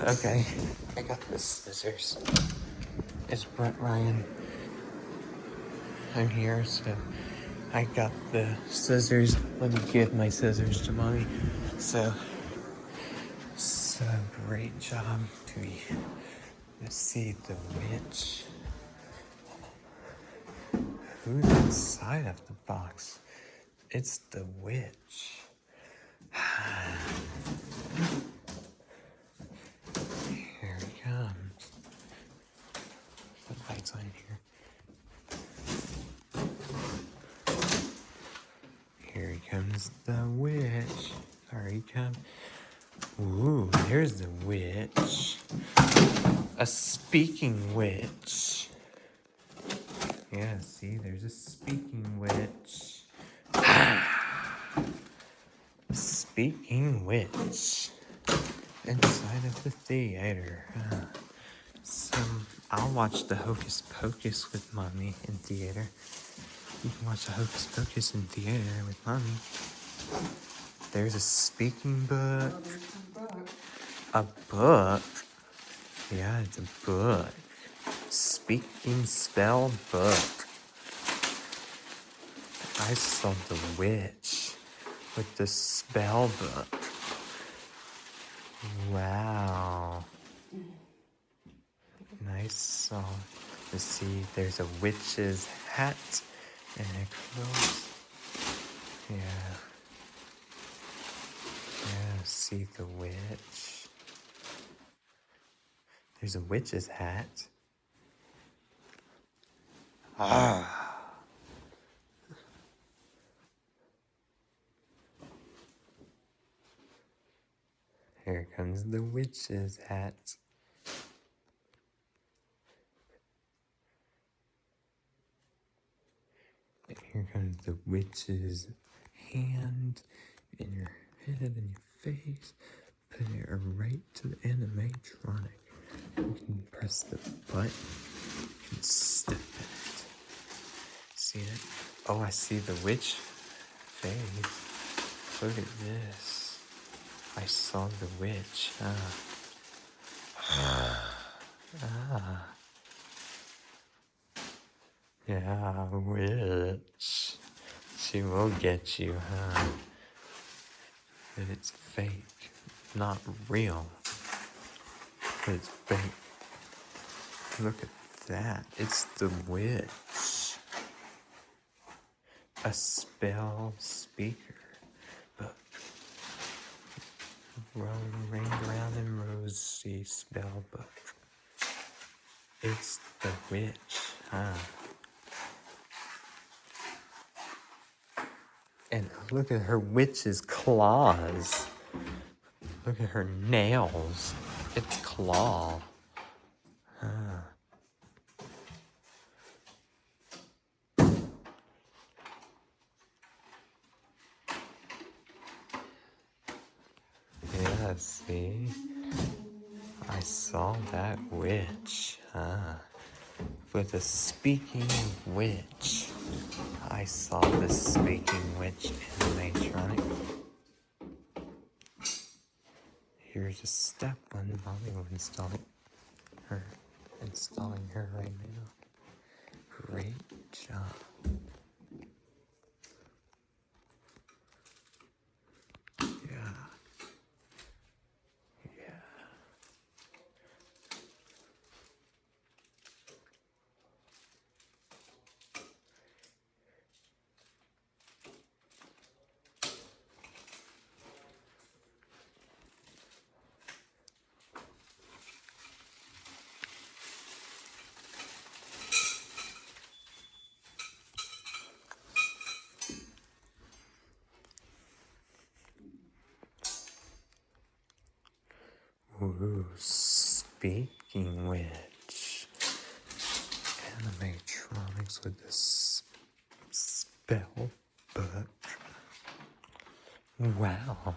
Okay, I got the scissors. It's Brett Ryan. I'm here, so I got the scissors. Let me give my scissors to mommy. So great job to be. Let's see the witch. Who's inside of the box? It's the witch. Here it comes. Put lights on here. Here comes the witch. Sorry, come. Ooh, there's the witch. A speaking witch. Yeah, see, there's a speaking witch. Speaking witch. Inside of the theater. So, I'll watch the Hocus Pocus with mommy in theater. You can watch the Hocus Pocus in theater with mommy. There's a speaking book. A book? Yeah, it's a book. Speaking spell book. I saw the witch with the spell book. Wow. Nice song. Let's see, there's a witch's hat and a clothes. Yeah. Yeah, see the witch. There's a witch's hat. Here comes the witch's hat. Here comes the witch's hand in your head and your face. Put it right to the animatronic. You can press the button. You can step in it. See it? Oh, I see the witch face. Look at this. I saw the witch. Yeah, witch. She will get you, huh? But it's fake, not real. But it's fake. Look at that. It's the witch. A spell speaker book. Rained around in rosy spell book. It's the witch, huh? And look at her witch's claws. Look at her nails. It's claw. Yeah, see? I saw that witch, with a speaking witch. I saw the speaking witch animatronic. Here's a step one. Mommy will install her. Installing her right now. Great job. Yeah. Yeah. Ooh, speaking witch. Animatronics with this spell book. Wow.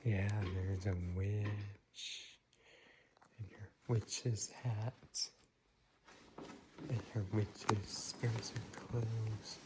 Yeah, there's a witch in her witch's hat and her witch's expensive clothes.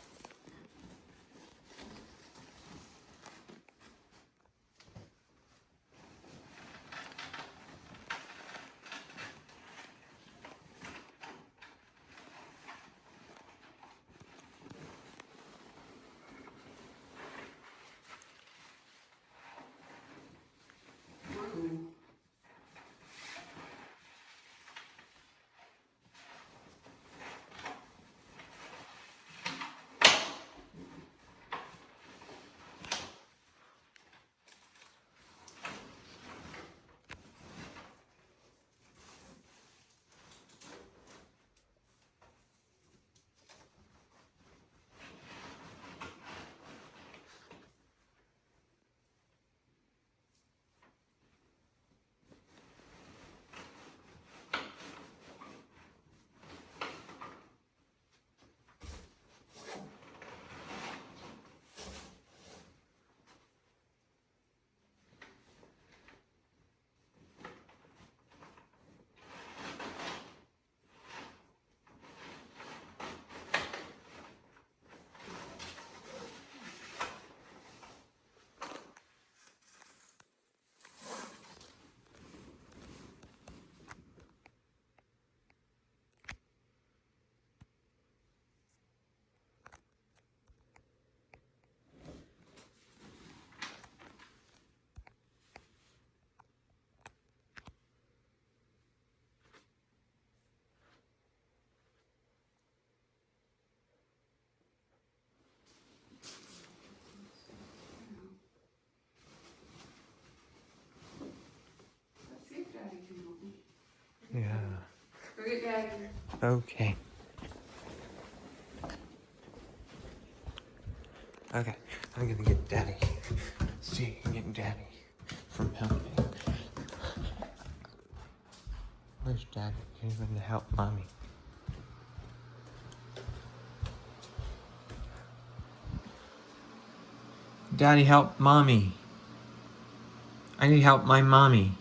Let's see if Daddy can help me. Yeah. Go get Daddy. Okay. Okay. I'm gonna get Daddy. See, you can get Daddy from helping. Where's Daddy? He's gonna help Mommy. Daddy, help Mommy. I need help my mommy.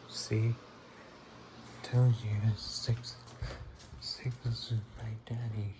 See? Told you, sickness with my daddy.